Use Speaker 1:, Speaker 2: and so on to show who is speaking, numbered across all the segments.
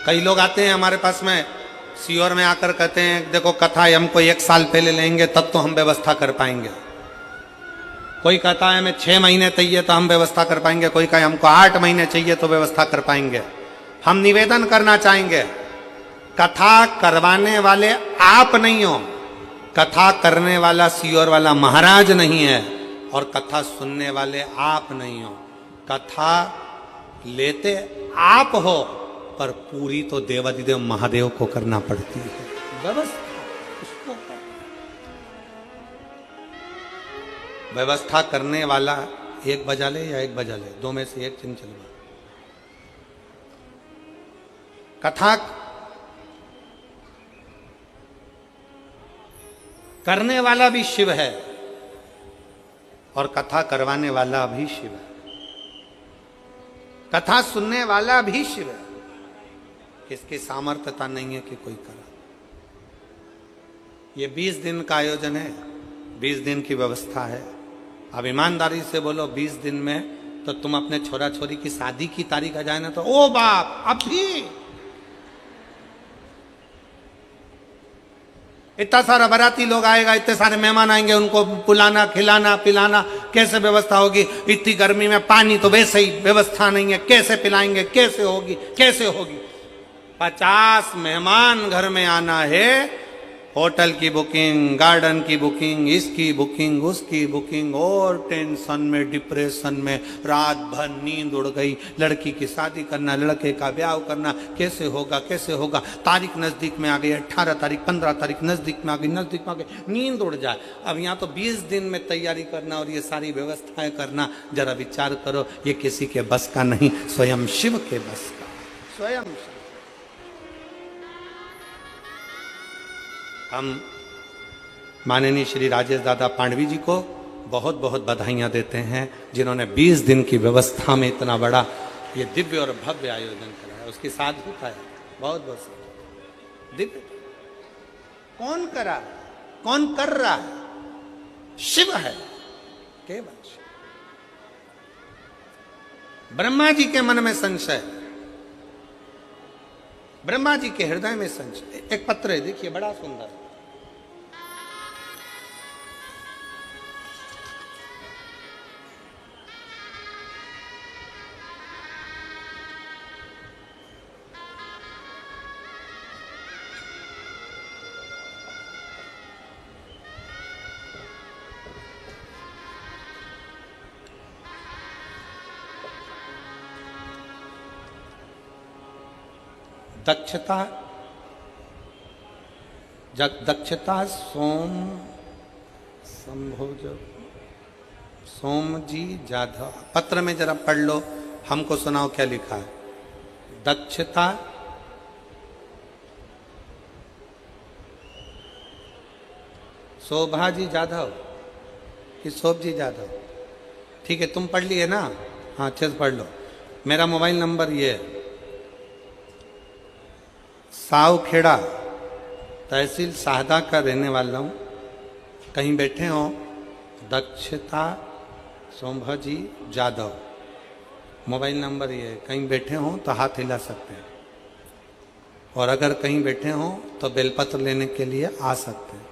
Speaker 1: कई लोग आते हैं हमारे पास में सीओर में आकर कहते हैं देखो कथा हमको 1 साल पहले लेंगे तब तो हम व्यवस्था कर पाएंगे। कोई कहता है हमें 6 महीने चाहिए तो हम व्यवस्था कर पाएंगे, कोई कहे हमको 8 महीने चाहिए तो व्यवस्था कर पाएंगे। हम निवेदन करना चाहेंगे, कथा करवाने वाले आप नहीं हो, कथा करने वाला सीओर वाला महाराज नहीं है, और कथा सुनने वाले आप नहीं हो। कथा लेते आप हो, पर पूरी तो देवाधिदेव महादेव को करना पड़ती है व्यवस्था। व्यवस्था करने वाला 1 बजा ले या 1 बजा ले, 2 में से 1 चिन्ह चलवा। कथा करने वाला भी शिव है और कथा करवाने वाला भी शिव है, कथा सुनने वाला भी शिव है। किसकी सामर्थ्यता नहीं है कि कोई करा। ये 20 दिन का आयोजन है, 20 दिन की व्यवस्था है। अब ईमानदारी से बोलो 20 दिन में तो तुम अपने छोरा छोरी की शादी की तारीख आ जाए ना तो ओ बाप, अभी इतना सारा बाराती लोग आएगा, इतने सारे मेहमान आएंगे, उनको बुलाना खिलाना पिलाना कैसे व्यवस्था होगी। इतनी गर्मी में पानी तो वैसे ही व्यवस्था नहीं है, कैसे पिलाएंगे, कैसे होगी, कैसे होगी। 50 मेहमान घर में आना है, होटल की बुकिंग, गार्डन की बुकिंग, इसकी बुकिंग, उसकी बुकिंग, और टेंशन में डिप्रेशन में रात भर नींद उड़ गई। लड़की की शादी करना, लड़के का ब्याह करना, कैसे होगा कैसे होगा। तारीख नजदीक में आ गई, 18 तारीख 15 तारीख नजदीक में आ गई, नजदीक में आ गई, नींद उड़ जाए। अब यहाँ तो 20 दिन में तैयारी करना और ये सारी व्यवस्थाएं करना, जरा विचार करो, ये किसी के बस का नहीं, स्वयं शिव के बस का, स्वयं शिव। हम माननीय श्री राजेश दादा पांडवी जी को बहुत बहुत बधाइयाँ देते हैं, जिन्होंने 20 दिन की व्यवस्था में इतना बड़ा ये दिव्य और भव्य आयोजन कराया। उसकी साधुता है, बहुत बहुत दिव्य। कौन करा, कौन कर रहा है? शिव है, केवल शिव। ब्रह्मा जी के मन में संशय, ब्रह्मा जी के हृदय में संशय। एक पत्र है, देखिए बड़ा सुंदर। दक्षता दक्षता सोम जी जाधव। पत्र में जरा पढ़ लो, हमको सुनाओ क्या लिखा है। दक्षता शोभा जी जाधव कि शोभ जी जाधव? ठीक है, तुम पढ़ लिए ना? हाँ, अच्छे से पढ़ लो। मेरा मोबाइल नंबर ये है, सावखेड़ा तहसील शाहदा का रहने वाला हूँ। कहीं बैठे हो, दक्षता सोमभा जी जाधव, मोबाइल नंबर ये है। कहीं बैठे हो तो हाथ हिला सकते हैं, और अगर कहीं बैठे हो तो बेलपत्र लेने के लिए आ सकते हैं।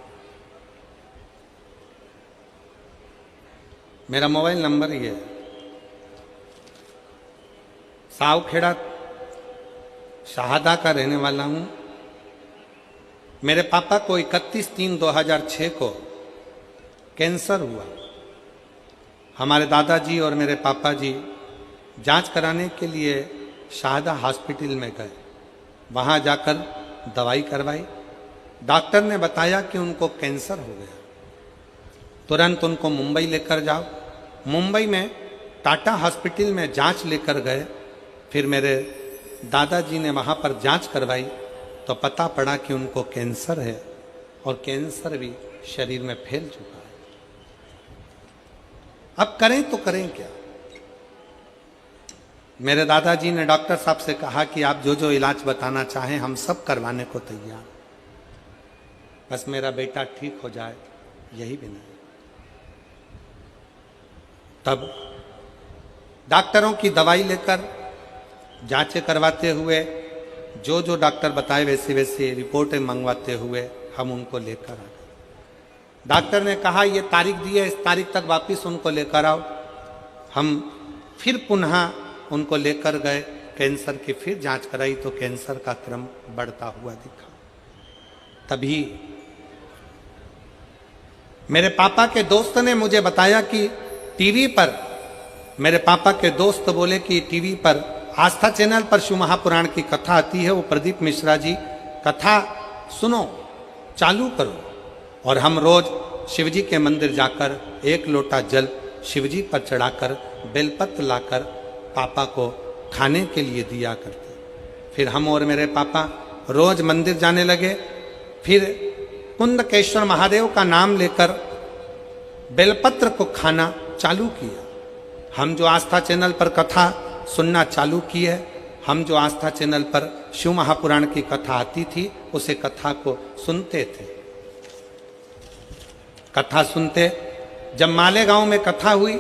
Speaker 1: मेरा मोबाइल नंबर ये है। सावखेड़ा शाहदा का रहने वाला हूँ। मेरे पापा को 31/3/2006 को कैंसर हुआ। हमारे दादाजी और मेरे पापा जी जांच कराने के लिए शाहदा हॉस्पिटल में गए। वहाँ जाकर दवाई करवाई। डॉक्टर ने बताया कि उनको कैंसर हो गया। तुरंत उनको मुंबई लेकर जाओ। मुंबई में टाटा हॉस्पिटल में जांच लेकर गए। फिर मेरे दादाजी ने वहाँ पर जांच करवाई तो पता पड़ा कि उनको कैंसर है, और कैंसर भी शरीर में फैल चुका है। अब करें तो करें क्या? मेरे दादाजी ने डॉक्टर साहब से कहा कि आप जो जो इलाज बताना चाहें हम सब करवाने को तैयार, बस मेरा बेटा ठीक हो जाए, यही बिना है। तब डॉक्टरों की दवाई लेकर जांचें करवाते हुए जो जो डॉक्टर बताए वैसे वैसे रिपोर्टें मंगवाते हुए हम उनको लेकर आ गए। डॉक्टर ने कहा ये तारीख दी है, इस तारीख तक वापस उनको लेकर आओ। हम फिर पुनः उनको लेकर गए, कैंसर की फिर जांच कराई तो कैंसर का क्रम बढ़ता हुआ दिखा। तभी मेरे पापा के दोस्त ने मुझे बताया कि टीवी पर, मेरे पापा के दोस्त बोले कि टीवी पर आस्था चैनल पर शिव महापुराण की कथा आती है, वो प्रदीप मिश्रा जी कथा सुनो, चालू करो। और हम रोज शिवजी के मंदिर जाकर एक लोटा जल शिवजी पर चढ़ाकर बेलपत्र लाकर पापा को खाने के लिए दिया करते। फिर हम और मेरे पापा रोज मंदिर जाने लगे। फिर कुंदकेश्वर महादेव का नाम लेकर बेलपत्र को खाना चालू किया। हम जो आस्था चैनल पर कथा सुनना चालू किए, हम जो आस्था चैनल पर शिव महापुराण की कथा आती थी उसे कथा को सुनते थे। कथा सुनते, जब मालेगांव में कथा हुई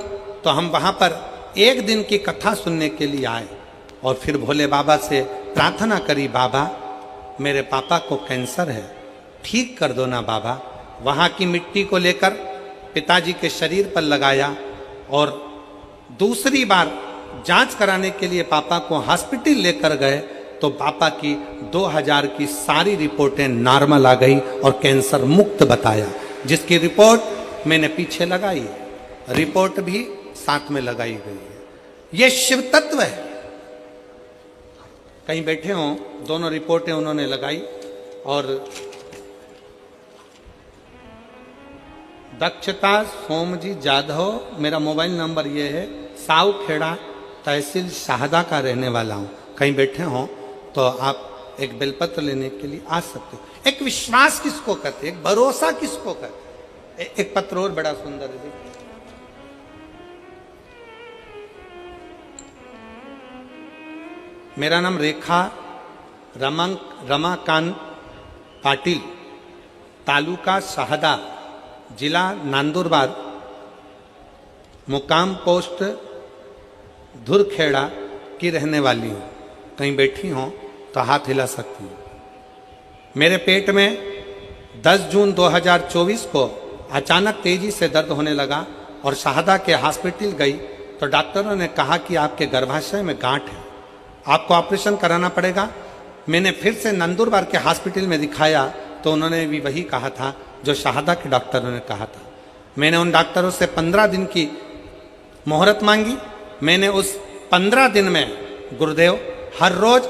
Speaker 1: तो हम वहां पर एक दिन की कथा सुनने के लिए आए और फिर भोले बाबा से प्रार्थना करी, बाबा मेरे पापा को कैंसर है, ठीक कर दो ना बाबा। वहां की मिट्टी को लेकर पिताजी के शरीर पर लगाया और दूसरी बार जांच कराने के लिए पापा को हॉस्पिटल लेकर गए तो पापा की 2000 की सारी रिपोर्टें नॉर्मल आ गई और कैंसर मुक्त बताया, जिसकी रिपोर्ट मैंने पीछे लगाई है, रिपोर्ट भी साथ में लगाई गई है। यह शिव तत्व है। कहीं बैठे हों, दोनों रिपोर्टें उन्होंने लगाई। और दक्षता सोमजी जाधव, मेरा मोबाइल नंबर ये है, साउ खेड़ा तहसील शाहदा का रहने वाला हूं। कहीं बैठे हों तो आप एक बेलपत्र लेने के लिए आ सकते हो। एक विश्वास किसको कहते, एक भरोसा किसको कहते। एक पत्र और बड़ा सुंदर है, मेरा नाम रेखा रमाकांत पाटिल, तालुका शाहदा, जिला नंदुरबार, मुकाम पोस्ट धुरखेड़ा की रहने वाली हूँ। कहीं बैठी हो तो हाथ हिला सकती हूँ। मेरे पेट में 10 जून 2024 को अचानक तेजी से दर्द होने लगा और शाहदा के हॉस्पिटल गई तो डॉक्टरों ने कहा कि आपके गर्भाशय में गांठ है, आपको ऑपरेशन कराना पड़ेगा। मैंने फिर से नंदुरबार के हॉस्पिटल में दिखाया तो उन्होंने भी वही कहा था जो शाहदा के डॉक्टरों ने कहा था। मैंने उन डॉक्टरों से 15 दिन की मोहरत मांगी। मैंने उस 15 दिन में गुरुदेव हर रोज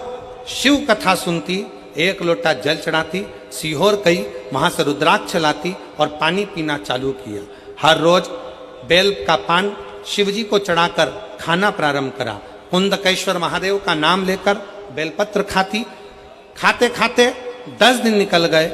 Speaker 1: शिव कथा सुनती, एक लोटा जल चढ़ाती, सीहोर गई, वहां से रुद्राक्ष लाती और पानी पीना चालू किया। हर रोज बेल का पान शिवजी को चढ़ाकर खाना प्रारंभ करा। कुंदकेश्वर महादेव का नाम लेकर बेलपत्र खाती। खाते खाते 10 दिन निकल गए,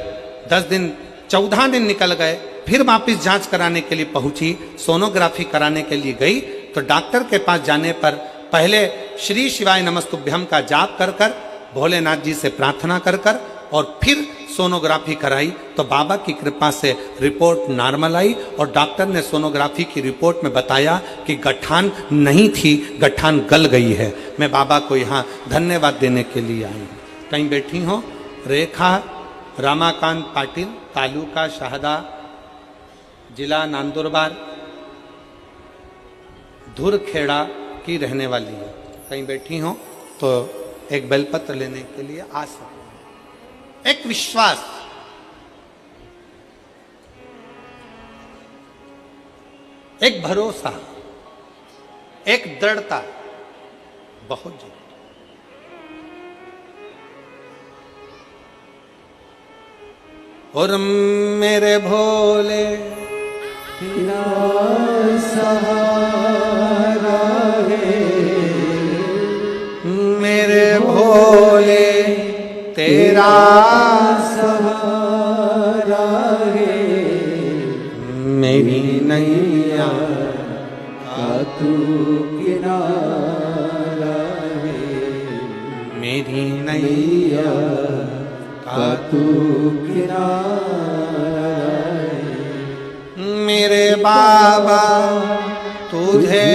Speaker 1: 14 दिन निकल गए। फिर वापिस जांच कराने के लिए पहुंची, सोनोग्राफी कराने के लिए गई तो डॉक्टर के पास जाने पर पहले श्री शिवाय नमस्तुभ्यम का जाप कर कर, भोलेनाथ जी से प्रार्थना कर कर और फिर सोनोग्राफी कराई तो बाबा की कृपा से रिपोर्ट नॉर्मल आई और डॉक्टर ने सोनोग्राफी की रिपोर्ट में बताया कि गठान नहीं थी, गठान गल गई है। मैं बाबा को यहाँ धन्यवाद देने के लिए आई हूँ। कहीं बैठी हो, रेखा रमाकांत पाटिल, तालुका शाहदा, जिला नंदुरबार, धुरखेड़ा की रहने वाली है। कहीं बैठी हो तो एक बेलपत्र लेने के लिए आ सकते। एक विश्वास, एक भरोसा, एक दृढ़ता बहुत जरूरी। और मेरे भोले तेरा सहारा है, मेरे भोले तेरा सहारा है, मेरी नैया का तू किनारा है, मेरी नैया का तू किनारा है। मेरे बाबा तुझे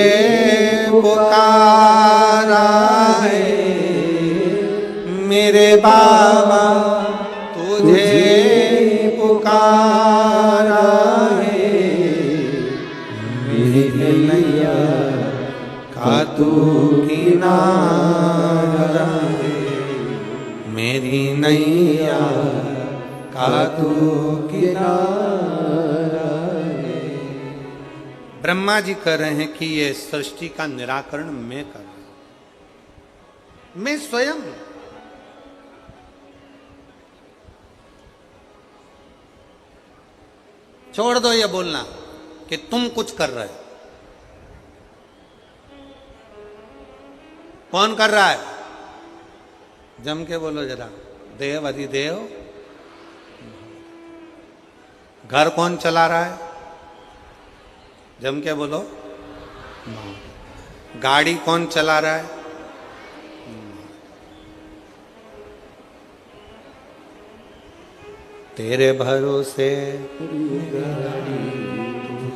Speaker 1: पुकारा है, मेरे बाबा तुझे पुकारा है, मेरी नैया का तू किनारा है, मेरी नैया का तू किनारा है। ब्रह्मा जी कह रहे हैं कि ये सृष्टि का निराकरण मैं कर रहा हूं, मैं स्वयं। छोड़ दो ये बोलना कि तुम कुछ कर रहे हो। कौन कर रहा है? जम के बोलो जरा। देव अधिदेव। घर कौन चला रहा है? जम के बोलो। गाड़ी कौन चला रहा है? तेरे भरोसे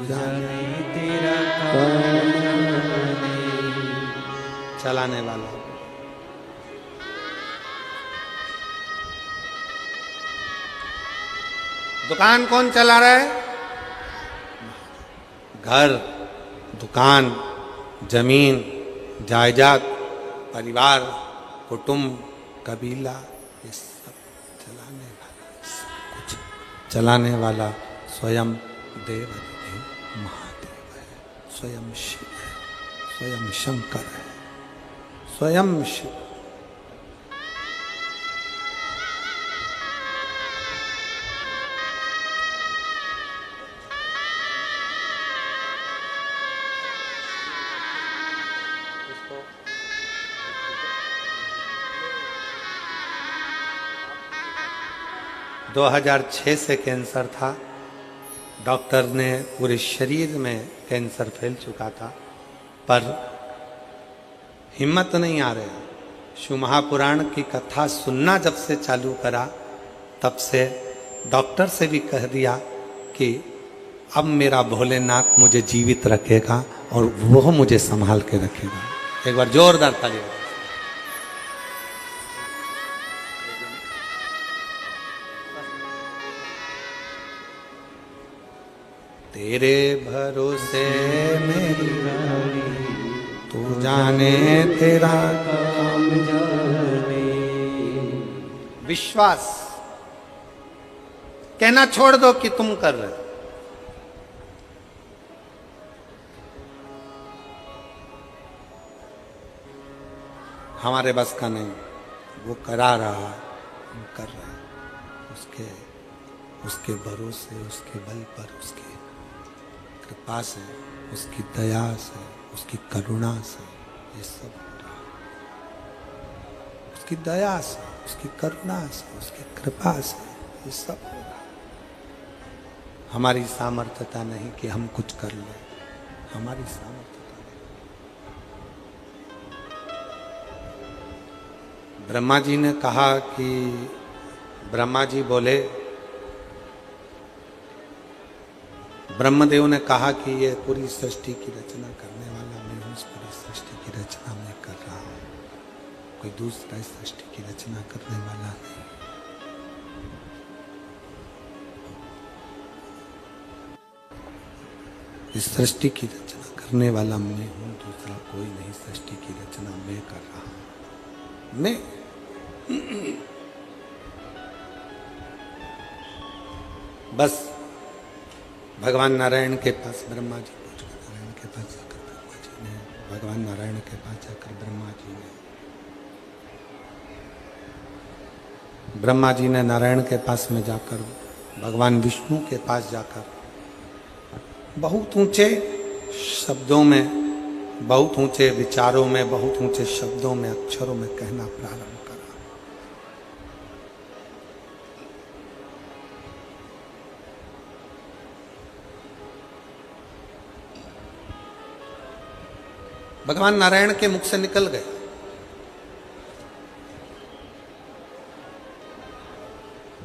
Speaker 1: जाने तेरा चलाने वाला। दुकान कौन चला रहा है? घर, दुकान, जमीन, जायदाद, परिवार, कुटुंब, कबीला, ये सब चलाने वाला, सब कुछ चलाने वाला स्वयं देव अधिदेव महादेव है, स्वयं शिव है, स्वयं शंकर है, स्वयं शिव। दो 2006 से कैंसर था। डॉक्टर ने पूरे शरीर में कैंसर फैल चुका था, पर हिम्मत नहीं आ रही। शिव महापुराण की कथा सुनना जब से चालू करा, तब से डॉक्टर से भी कह दिया कि अब मेरा भोलेनाथ मुझे जीवित रखेगा और वो मुझे संभाल के रखेगा। एक बार जोरदार ताली। तेरे भरोसे मेरी रानी, तू जाने तेरा काम जाने। विश्वास कहना छोड़ दो कि तुम कर रहे हो। हमारे बस का नहीं, वो करा रहा है, हम कर रहे हैं। उसके भरोसे, उसके बल पर, उसके कृपा से, उसकी दया से, उसकी करुणा से ये सब हो रहा। उसकी दया से, उसकी करुणा से, उसकी कृपा से ये सब हो रहा। हमारी सामर्थ्यता नहीं कि हम कुछ कर लें, हमारी सामर्थ्यता नहीं। ब्रह्मा जी ने कहा कि ब्रह्मा जी बोले, ब्रह्मदेव ने कहा कि ये पूरी सृष्टि की रचना करने वाला मैं हूँ, इस पूरी सृष्टि की रचना मैं कर रहा हूँ, कोई दूसरा इस सृष्टि की रचना करने वाला नहीं। इस सृष्टि की रचना करने वाला मैं हूँ, दूसरा कोई नहीं। सृष्टि की रचना मैं कर रहा हूँ। मैं बस भगवान नारायण के पास ब्रह्मा जी पहुंचकर, नारायण के पास जाकर ब्रह्मा जी ने, भगवान नारायण के पास जाकर ब्रह्मा जी ने नारायण के पास में जाकर, भगवान विष्णु के पास जाकर बहुत ऊंचे शब्दों में, बहुत ऊंचे विचारों में, बहुत ऊंचे शब्दों में, अक्षरों में कहना प्रारंभ करा। भगवान नारायण के मुख से निकल गए,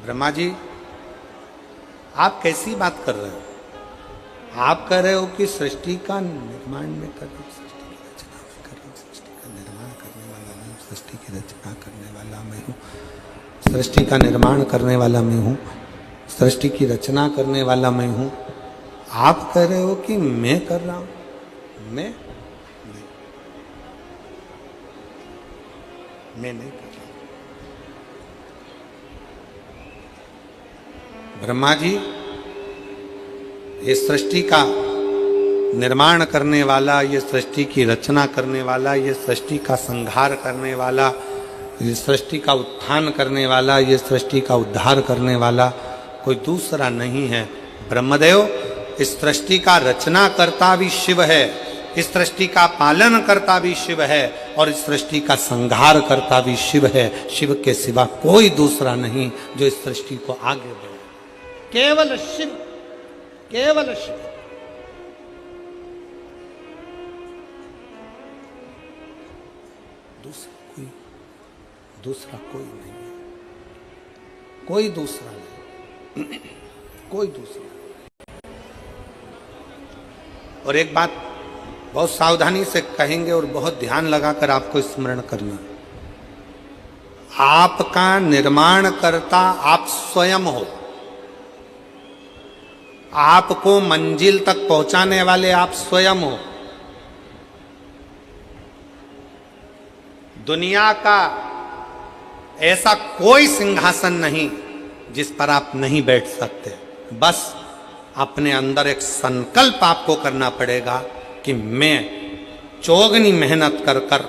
Speaker 1: ब्रह्मा जी आप कैसी बात कर रहे हो? आप कह रहे हो कि सृष्टि का निर्माण में कर रहे हो, सृष्टि की रचना में कर रहे हो, सृष्टि का निर्माण करने वाला नहीं, सृष्टि की रचना करने वाला वाला मैं हूँ, सृष्टि का निर्माण करने वाला मैं हूँ, सृष्टि की रचना करने वाला मैं हूँ। आप कह रहे हो कि मैं कर रहा हूँ, मैं नहीं कर रहा। ब्रह्मा जी ये सृष्टि का निर्माण करने वाला, ये सृष्टि की रचना करने वाला, ये सृष्टि का संहार करने वाला, ये सृष्टि का उत्थान करने वाला, ये सृष्टि का उद्धार करने वाला कोई दूसरा नहीं है। ब्रह्मदेव इस सृष्टि का रचना करता भी शिव है, इस सृष्टि का पालन करता भी शिव है, और इस सृष्टि का संहार करता भी शिव है। शिव के सिवा कोई दूसरा नहीं जो इस सृष्टि को आगे बढ़े। केवल शिव, केवल शिव। दूसरा कोई नहीं है, कोई दूसरा नहीं, कोई दूसरा नहीं। और एक बात बहुत सावधानी से कहेंगे और बहुत ध्यान लगाकर आपको स्मरण करना, आपका निर्माण करता आप स्वयं हो, आपको मंजिल तक पहुंचाने वाले आप स्वयं हो। दुनिया का ऐसा कोई सिंहासन नहीं जिस पर आप नहीं बैठ सकते। बस अपने अंदर एक संकल्प आपको करना पड़ेगा कि मैं चौगनी मेहनत कर कर,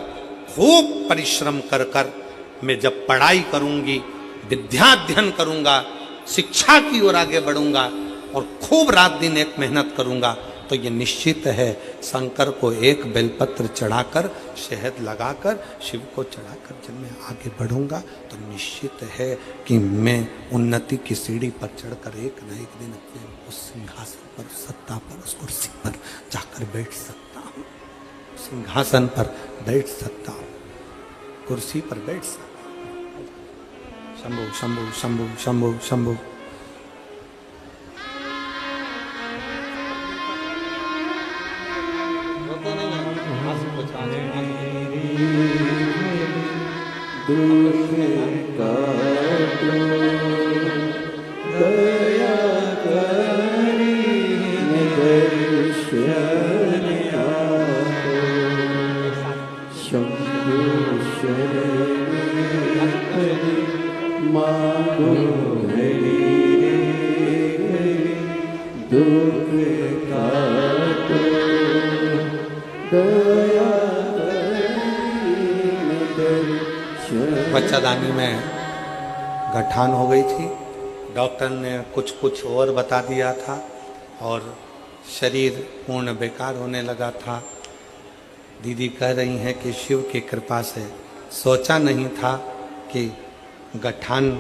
Speaker 1: खूब परिश्रम कर कर, मैं जब पढ़ाई करूंगी, विद्याध्ययन करूंगा, शिक्षा की ओर आगे बढ़ूंगा और खूब रात दिन एक मेहनत करूंगा, तो ये निश्चित है शंकर को एक बेलपत्र चढ़ाकर, शहद लगाकर, शिव को चढ़ाकर जब मैं आगे बढ़ूंगा तो निश्चित है कि मैं उन्नति की सीढ़ी पर चढ़कर एक न एक दिन अपने उस सिंहासन पर, सत्ता पर, उस कुर्सी पर जाकर बैठ सकता हूँ। सिंहासन पर बैठ सकता हूँ, कुर्सी पर बैठ सकता हूँ। शंभु शंभु शंभु शंभु शंभु। बच्चादानी में गठान हो गई थी, डॉक्टर ने कुछ कुछ और बता दिया था और शरीर पूर्ण बेकार होने लगा था। दीदी कह रही हैं कि शिव की कृपा से सोचा नहीं था कि गठान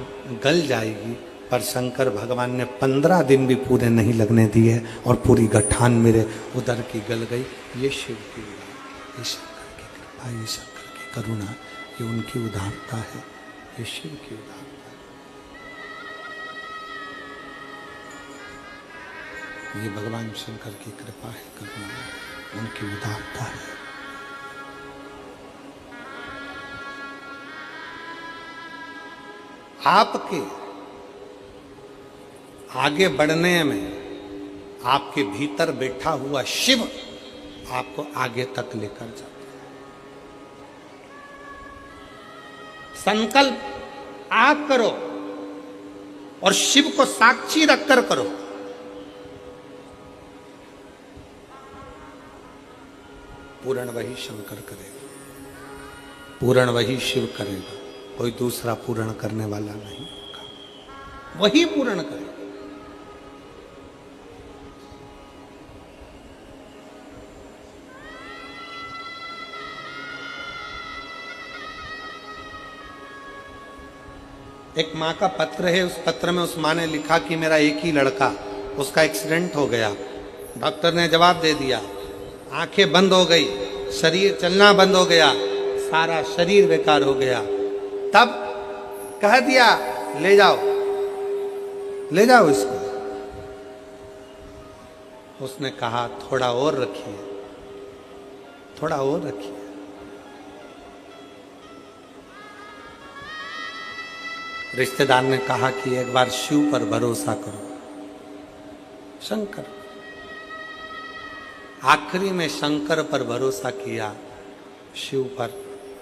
Speaker 1: गल जाएगी, पर शंकर भगवान ने 15 दिन भी पूरे नहीं लगने दिए और पूरी गठान मेरे उदर की गल गई। ये शिव की उदारता, ये शंकर की कृपा, ये शंकर की करुणा, ये उनकी उदारता है, ये शिव की उदारता है। ये भगवान शंकर की कृपा है, करुणा है, उनकी उदारता है। आपके आगे बढ़ने में आपके भीतर बैठा हुआ शिव आपको आगे तक लेकर जाता है। संकल्प आप करो और शिव को साक्षी रखकर करो। पूर्ण वही शंकर करेगा, पूर्ण वही शिव करेगा, कोई दूसरा पूर्ण करने वाला नहीं होगा, वही पूर्ण करेगा। एक माँ का पत्र है, उस पत्र में उस माँ ने लिखा कि मेरा एक ही लड़का, उसका एक्सीडेंट हो गया। डॉक्टर ने जवाब दे दिया, आंखें बंद हो गई, शरीर चलना बंद हो गया, सारा शरीर बेकार हो गया। तब कह दिया ले जाओ, ले जाओ इसको। उसने कहा थोड़ा और रखिए, थोड़ा और रखिए। रिश्तेदार ने कहा कि एक बार शिव पर भरोसा करो। शंकर, आखिरी में शंकर पर भरोसा किया, शिव पर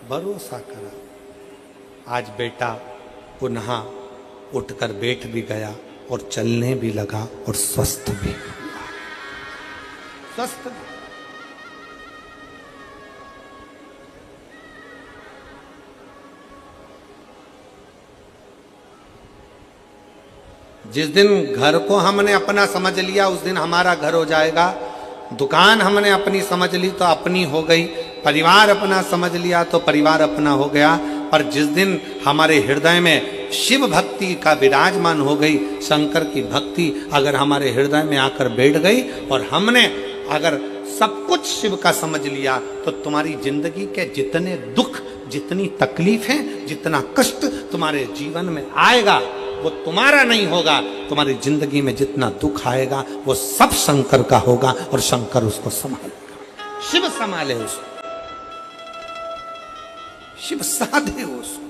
Speaker 1: भरोसा करा। आज बेटा पुनः उठकर बैठ भी गया और चलने भी लगा और स्वस्थ भी हुआ। स्वस्थ भी। जिस दिन घर को हमने अपना समझ लिया उस दिन हमारा घर हो जाएगा। दुकान हमने अपनी समझ ली तो अपनी हो गई। परिवार अपना समझ लिया तो परिवार अपना हो गया। पर जिस दिन हमारे हृदय में शिव भक्ति का विराजमान हो गई, शंकर की भक्ति अगर हमारे हृदय में आकर बैठ गई और हमने अगर सब कुछ शिव का समझ लिया, तो तुम्हारी जिंदगी के जितने दुख, जितनी तकलीफें, जितना कष्ट तुम्हारे जीवन में आएगा वो तुम्हारा नहीं होगा। तुम्हारी जिंदगी में जितना दुख आएगा वो सब शंकर का होगा और शंकर उसको संभालेगा। शिव संभाले उसको, शिव साधे उसको।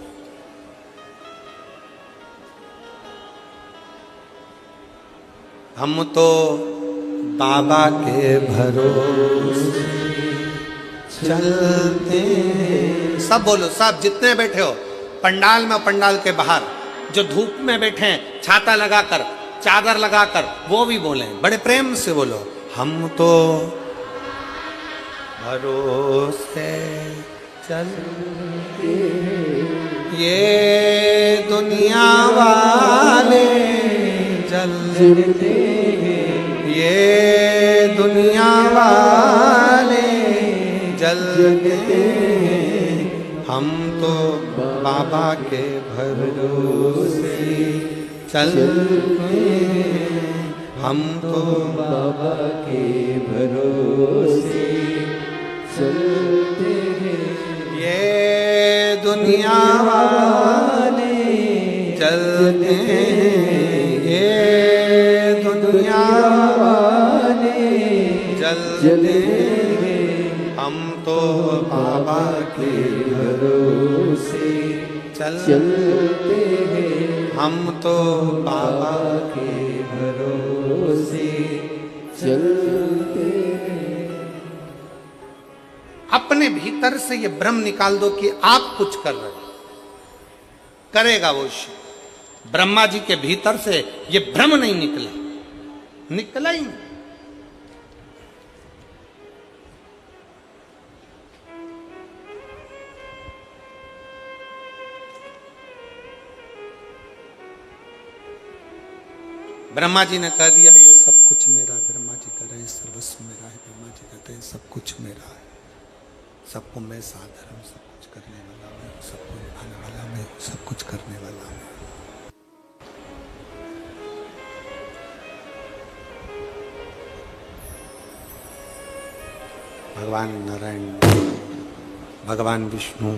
Speaker 1: हम तो बाबा के भरोसे चलते। सब बोलो, सब जितने बैठे हो पंडाल में, पंडाल के बाहर जो धूप में बैठे हैं, छाता लगाकर, चादर लगाकर, वो भी बोले, बड़े प्रेम से बोलो, हम तो भरोसे चलते ये दुनिया वाले जलते, ये दुनिया वाले जलते, हम तो बाबा के भरोसे चलते, हम तो बाबा के भरोसे चलते हैं। ये दुनिया वाले चलते हैं, ये दुनिया वाले चलते हैं, हम तो बाबा के भरोसे चलते हैं, हम तो बाबा के भरोसे चलते हैं। अपने भीतर से ये भ्रम निकाल दो कि आप कुछ कर रहे हो, करेगा वो शिव। ब्रह्मा जी के भीतर से ये भ्रम नहीं निकला, निकला ही नहीं। ब्रह्मा जी ने कह दिया ये सब कुछ मेरा। ब्रह्मा जी कह रहे हैं सर्वस्व मेरा है। ब्रह्मा जी कहते हैं सब कुछ मेरा है, सबको मैं साधर हूँ, सब कुछ करने वाला मैं, सबको निभाने वाला मैं, सब कुछ करने वाला मैं। भगवान नारायण, भगवान विष्णु,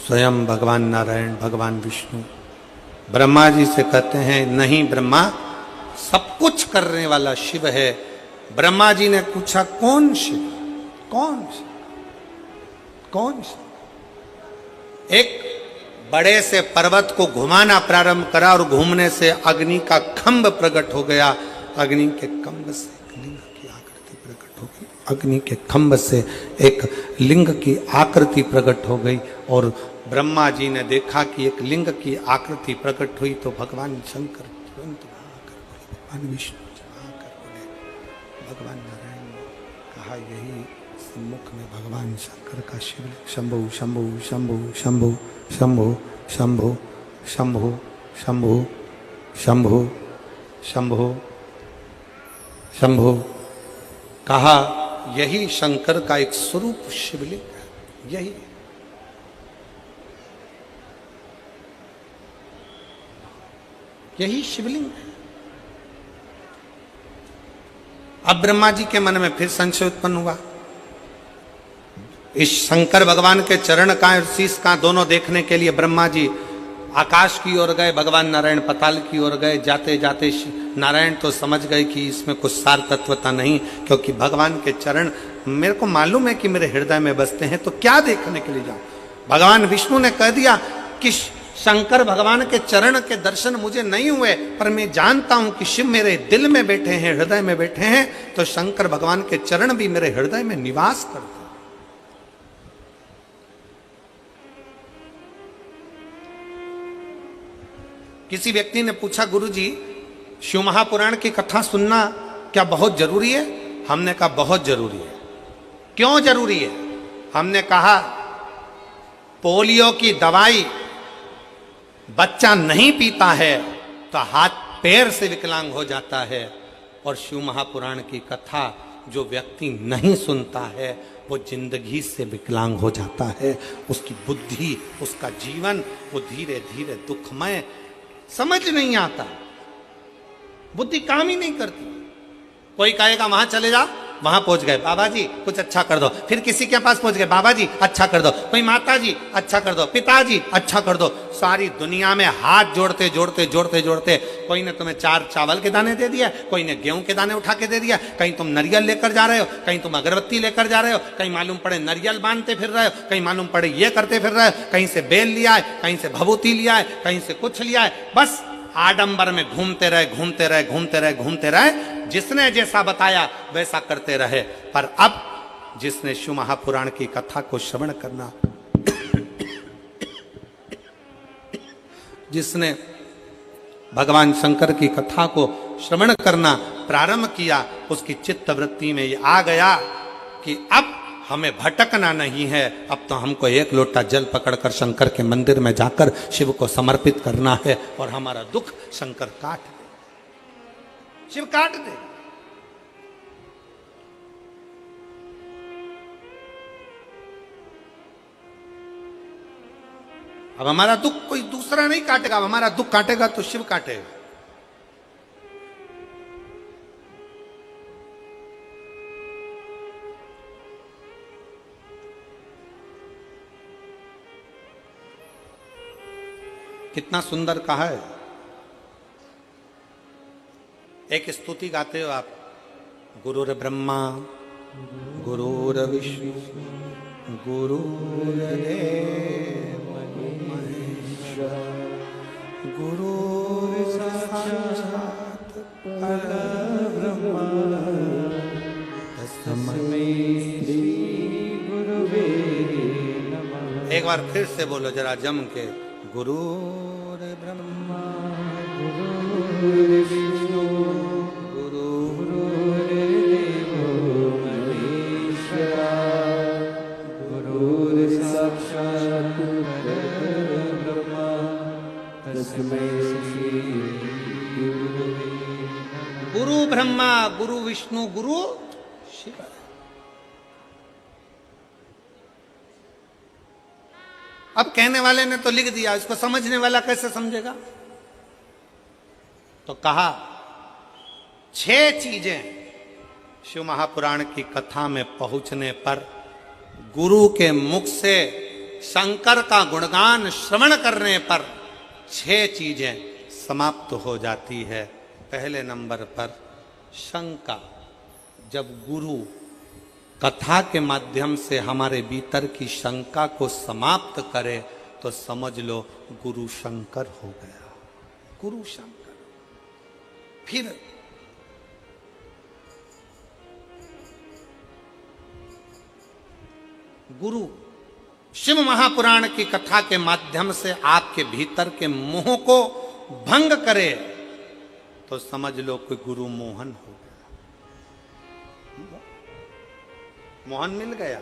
Speaker 1: स्वयं भगवान नारायण, भगवान विष्णु ब्रह्मा जी से कहते हैं नहीं ब्रह्मा, सब कुछ करने वाला शिव है। ब्रह्मा जी ने पूछा कौन शिव, कौन शिव, कौन शिव? एक बड़े से पर्वत को घुमाना प्रारंभ करा और घूमने से अग्नि का खंभ प्रकट हो गया। अग्नि के खंभ से एक लिंग की आकृति प्रकट हो गई। अग्नि के खंभ से एक लिंग की आकृति प्रकट हो गई और ब्रह्मा जी ने देखा कि एक लिंग की आकृति प्रकट हुई तो भगवान शंकर तुरंत भगवान विष्णु आकर बोले, भगवान नारायण ने कहा यही सम्मुख में भगवान शंकर का शिवलिंग। शंभु शंभु शंभु शंभु शंभु शंभु शंभु शंभु शंभु शंभु शंभु कहा यही शंकर का एक स्वरूप शिवलिंग है। यही यही शिवलिंग है। अब ब्रह्मा जी के मन में फिर संशय उत्पन्न हुआ। इस शंकर भगवान के चरण का और शीश का दोनों देखने के लिए ब्रह्मा जी आकाश की ओर गए, भगवान नारायण पताल की ओर गए। जाते जाते नारायण तो समझ गए कि इसमें कुछ सार तत्वता नहीं, क्योंकि भगवान के चरण मेरे को मालूम है कि मेरे हृदय में बसते हैं, तो क्या देखने के लिए जाऊं। भगवान विष्णु ने कह दिया कि शंकर भगवान के चरण के दर्शन मुझे नहीं हुए, पर मैं जानता हूं कि शिव मेरे दिल में बैठे हैं, हृदय में बैठे हैं, तो शंकर भगवान के चरण भी मेरे हृदय में निवास करते हैं। किसी व्यक्ति ने पूछा, गुरुजी शिव महापुराण की कथा सुनना क्या बहुत जरूरी है? हमने कहा बहुत जरूरी है। क्यों जरूरी है? हमने कहा पोलियो की दवाई बच्चा नहीं पीता है तो हाथ पैर से विकलांग हो जाता है, और शिव महापुराण की कथा जो व्यक्ति नहीं सुनता है वो जिंदगी से विकलांग हो जाता है। उसकी बुद्धि, उसका जीवन वो धीरे धीरे दुखमय, समझ नहीं आता, बुद्धि काम ही नहीं करती। कोई कहेगा वहां चले जा, वहां पहुंच गए, बाबा जी कुछ अच्छा कर दो, फिर किसी के पास पहुंच गए, बाबा जी अच्छा कर दो, कोई माता जी अच्छा कर दो, पिताजी अच्छा कर दो, सारी दुनिया में हाथ जोड़ते जोड़ते जोड़ते जोड़ते कोई ने तुम्हें 4 चावल के दाने दे दिया, कोई ने गेहूं के दाने उठा के दे दिया, कहीं तुम नारियल लेकर जा रहे हो, कहीं तुम अगरबत्ती लेकर जा रहे हो, कहीं मालूम पड़े नारियल बांधते फिर रहे हो, कहीं मालूम पड़े ये करते फिर रहे हो, कहीं से बेल लिया है, कहीं से भभूति लिया है, कहीं से कुछ लिया है, बस आडंबर में घूमते रहे घूमते रहे घूमते रहे घूमते रहे, जिसने जैसा बताया वैसा करते रहे। पर अब जिसने शिव महापुराण की कथा को श्रवण करना, जिसने भगवान शंकर की कथा को श्रवण करना प्रारंभ किया, उसकी चित्त वृत्ति में ये आ गया कि अब हमें भटकना नहीं है, अब तो हमको एक लोटा जल पकड़कर शंकर के मंदिर में जाकर शिव को समर्पित करना है, और हमारा दुख शंकर काट दे, शिव काट दे। अब हमारा दुख कोई दूसरा नहीं काटेगा, अब हमारा दुख काटेगा तो शिव काटेगा। कितना सुंदर कहा है। एक स्तुति गाते हो आप, गुरुर ब्रह्मा गुरुर विष्णु गुरुर्देव महेश्वर गुरुर साक्षात् परब्रह्म तस्मै श्री गुरुवे नमः। एक बार फिर से बोलो जरा जम के, गुरुर ब्रह्मा गुरुर्विष्णु गुरुर्देवो महेश्वरा गुरुर् साक्षात् परब्रह्म तस्मै श्री गुरुवे नमः। गुरु ब्रह्मा गुरु विष्णु गुरु शिव। अब कहने वाले ने तो लिख दिया, इसको समझने वाला कैसे समझेगा? तो कहा 6 चीजें शिव महापुराण की कथा में पहुंचने पर, गुरु के मुख से शंकर का गुणगान श्रवण करने पर 6 चीजें समाप्त हो जाती है। पहले नंबर पर शंका। जब गुरु कथा के माध्यम से हमारे भीतर की शंका को समाप्त करे तो समझ लो गुरु शंकर हो गया, गुरु शंकर। फिर गुरु शिव महापुराण की कथा के माध्यम से आपके भीतर के मोह को भंग करे तो समझ लो कोई गुरु मोहन हो गया, मोहन मिल गया।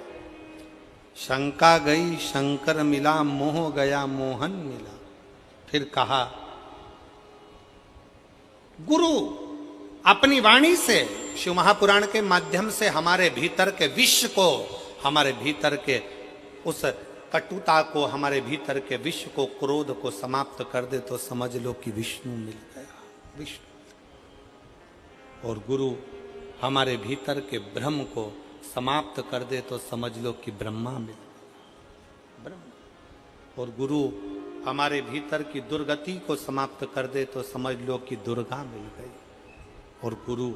Speaker 1: शंका गई शंकर मिला, मोह गया मोहन मिला। फिर कहा गुरु अपनी वाणी से शिव महापुराण के माध्यम से हमारे भीतर के विश्व को, हमारे भीतर के उस कटुता को, हमारे भीतर के विश्व को, क्रोध को समाप्त कर दे तो समझ लो कि विष्णु मिल गया, विष्णु। और गुरु हमारे भीतर के भ्रम को समाप्त कर दे तो समझ लो कि ब्रह्मा मिल, ब्रह्म। और गुरु हमारे भीतर की दुर्गति को समाप्त कर दे तो समझ लो कि दुर्गा मिल गई। और गुरु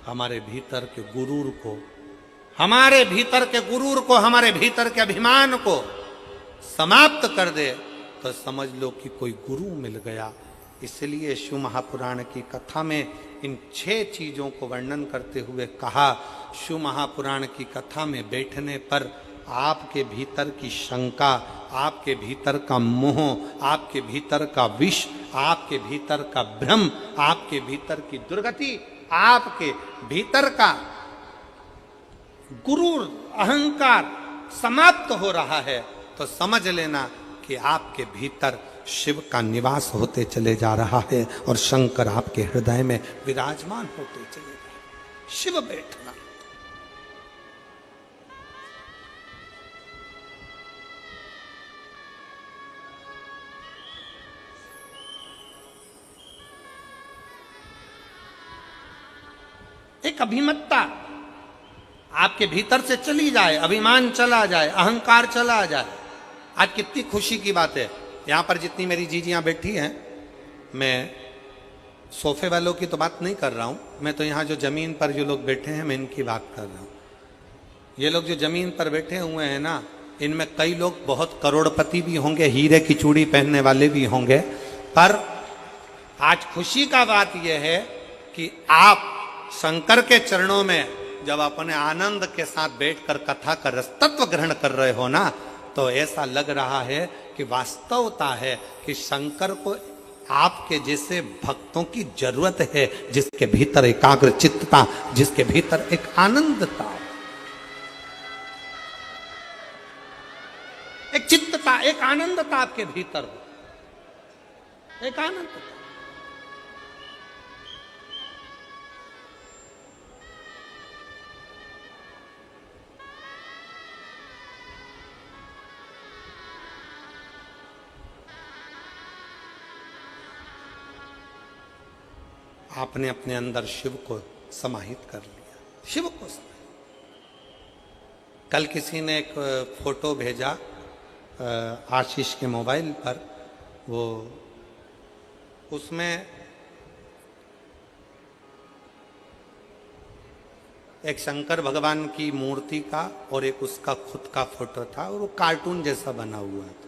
Speaker 1: हमारे भीतर के गुरूर को, हमारे भीतर के गुरूर को, हमारे भीतर के अभिमान को समाप्त कर दे तो समझ लो कि कोई गुरु मिल गया। इसलिए शिव महापुराण की कथा में इन 6 चीजों को वर्णन करते हुए कहा, शिव महापुराण की कथा में बैठने पर आपके भीतर की शंका, आपके भीतर का मोह, आपके भीतर का विष, आपके भीतर का भ्रम, आपके भीतर की दुर्गति, आपके भीतर का गुरूर अहंकार समाप्त हो रहा है, तो समझ लेना कि आपके भीतर शिव का निवास होते चले जा रहा है और शंकर आपके हृदय में विराजमान होते चले जा रहे हैं। शिव बैठना। एक अभिमत्ता आपके भीतर से चली जाए, अभिमान चला जाए, अहंकार चला जाए। आज कितनी खुशी की बात है, यहां पर जितनी मेरी जीजियां बैठी हैं, मैं सोफे वालों की तो बात नहीं कर रहा हूं, मैं तो यहां जो जमीन पर जो लोग बैठे हैं मैं इनकी बात कर रहा हूं। ये लोग जो जमीन पर बैठे हुए हैं ना, इनमें कई लोग बहुत करोड़पति भी होंगे, हीरे की चूड़ी पहनने वाले भी होंगे, पर आज खुशी का बात यह है कि आप शंकर के चरणों में जब अपने आनंद के साथ बैठकर कथा का रसतत्व ग्रहण कर रहे हो ना, तो ऐसा लग रहा है कि वास्तवता है कि शंकर को आपके जैसे भक्तों की जरूरत है, जिसके भीतर एकाग्र चित्तता, जिसके भीतर एक आनंदता, एक चित्तता, एक आनंदता आपके भीतर हो, एक आनंदता। आपने अपने अंदर शिव को समाहित कर लिया, शिव को समाहित। कल किसी ने एक फोटो भेजा आशीष के मोबाइल पर, वो उसमें एक शंकर भगवान की मूर्ति का और एक उसका खुद का फोटो था, और वो कार्टून जैसा बना हुआ था।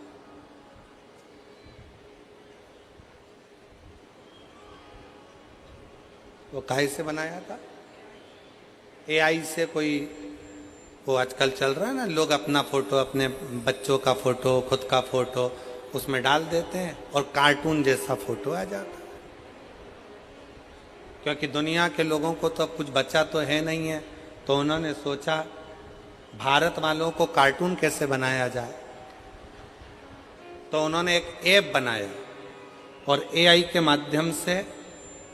Speaker 1: वो काहे से बनाया था? एआई से कोई, वो आजकल चल रहा है ना, लोग अपना फोटो, अपने बच्चों का फोटो, खुद का फोटो उसमें डाल देते हैं और कार्टून जैसा फोटो आ जाता है। क्योंकि दुनिया के लोगों को तो अब कुछ बचा तो है नहीं है, तो उन्होंने सोचा भारत वालों को कार्टून कैसे बनाया जाए, तो उन्होंने एक ऐप बनाया और एआई के माध्यम से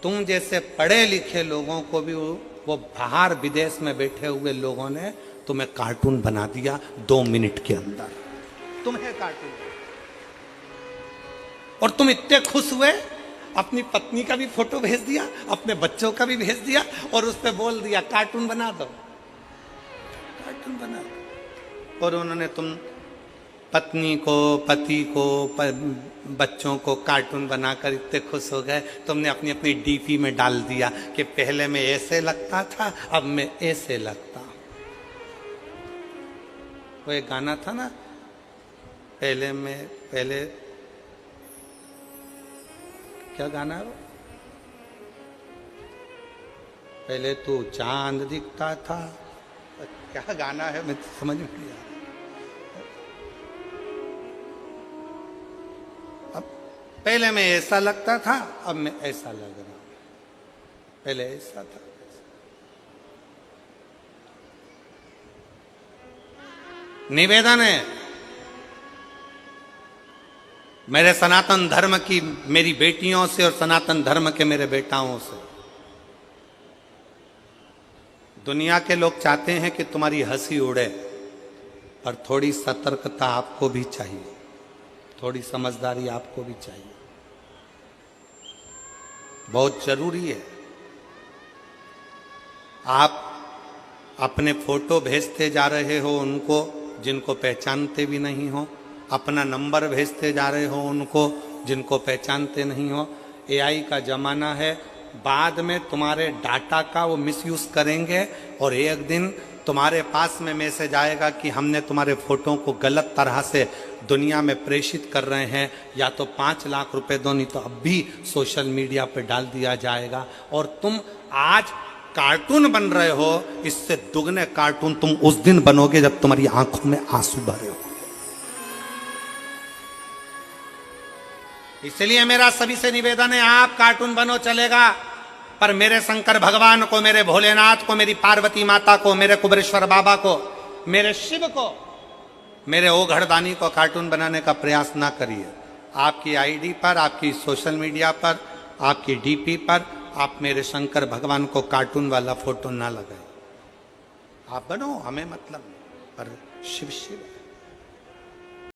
Speaker 1: तुम जैसे पढ़े लिखे लोगों को भी वो बाहर विदेश में बैठे हुए लोगों ने तुम्हें कार्टून बना दिया 2 मिनट के अंदर, तुम्हें कार्टून। और तुम इतने खुश हुए, अपनी पत्नी का भी फोटो भेज दिया, अपने बच्चों का भी भेज दिया और उस पर बोल दिया कार्टून बना दो, कार्टून बना दो। और उन्होंने तुम पत्नी को, पति को, बच्चों को कार्टून बनाकर इतने खुश हो गए, तुमने अपनी अपनी डीपी में डाल दिया कि पहले मैं ऐसे लगता था, अब मैं ऐसे लगता हूं। वो एक गाना था ना, पहले क्या गाना है वो? पहले तो चांद दिखता था, क्या गाना है मैं समझ में नहीं आ रहा। पहले मैं ऐसा लगता था, अब मैं ऐसा लग रहा हूं, पहले ऐसा था। निवेदन है मेरे सनातन धर्म की मेरी बेटियों से और सनातन धर्म के मेरे बेटाओं से, दुनिया के लोग चाहते हैं कि तुम्हारी हंसी उड़े, पर थोड़ी सतर्कता आपको भी चाहिए, थोड़ी समझदारी आपको भी चाहिए, बहुत जरूरी है। आप अपने फोटो भेजते जा रहे हो उनको जिनको पहचानते भी नहीं हो, अपना नंबर भेजते जा रहे हो उनको जिनको पहचानते नहीं हो। एआई का जमाना है, बाद में तुम्हारे डाटा का वो मिसयूज करेंगे और एक दिन तुम्हारे पास में मैसेज आएगा कि हमने तुम्हारे फोटो को गलत तरह से दुनिया में प्रेषित कर रहे हैं, या तो 5 लाख रुपए दो, नहीं तो अब भी सोशल मीडिया पे डाल दिया जाएगा। और तुम आज कार्टून बन रहे हो, इससे दुगने कार्टून तुम उस दिन बनोगे जब तुम्हारी आंखों में आंसू भरे हो। इसलिए मेरा सभी से निवेदन है, आप कार्टून बनो चलेगा, पर मेरे शंकर भगवान को, मेरे भोलेनाथ को, मेरी पार्वती माता को, मेरे कुबेरेश्वर बाबा को, मेरे शिव को, मेरे ओघड़दानी को कार्टून बनाने का प्रयास ना करिए। आपकी आईडी पर, आपकी सोशल मीडिया पर, आपकी डीपी पर आप मेरे शंकर भगवान को कार्टून वाला फोटो ना लगाए। आप बनो, हमें मतलब, पर शिव शिव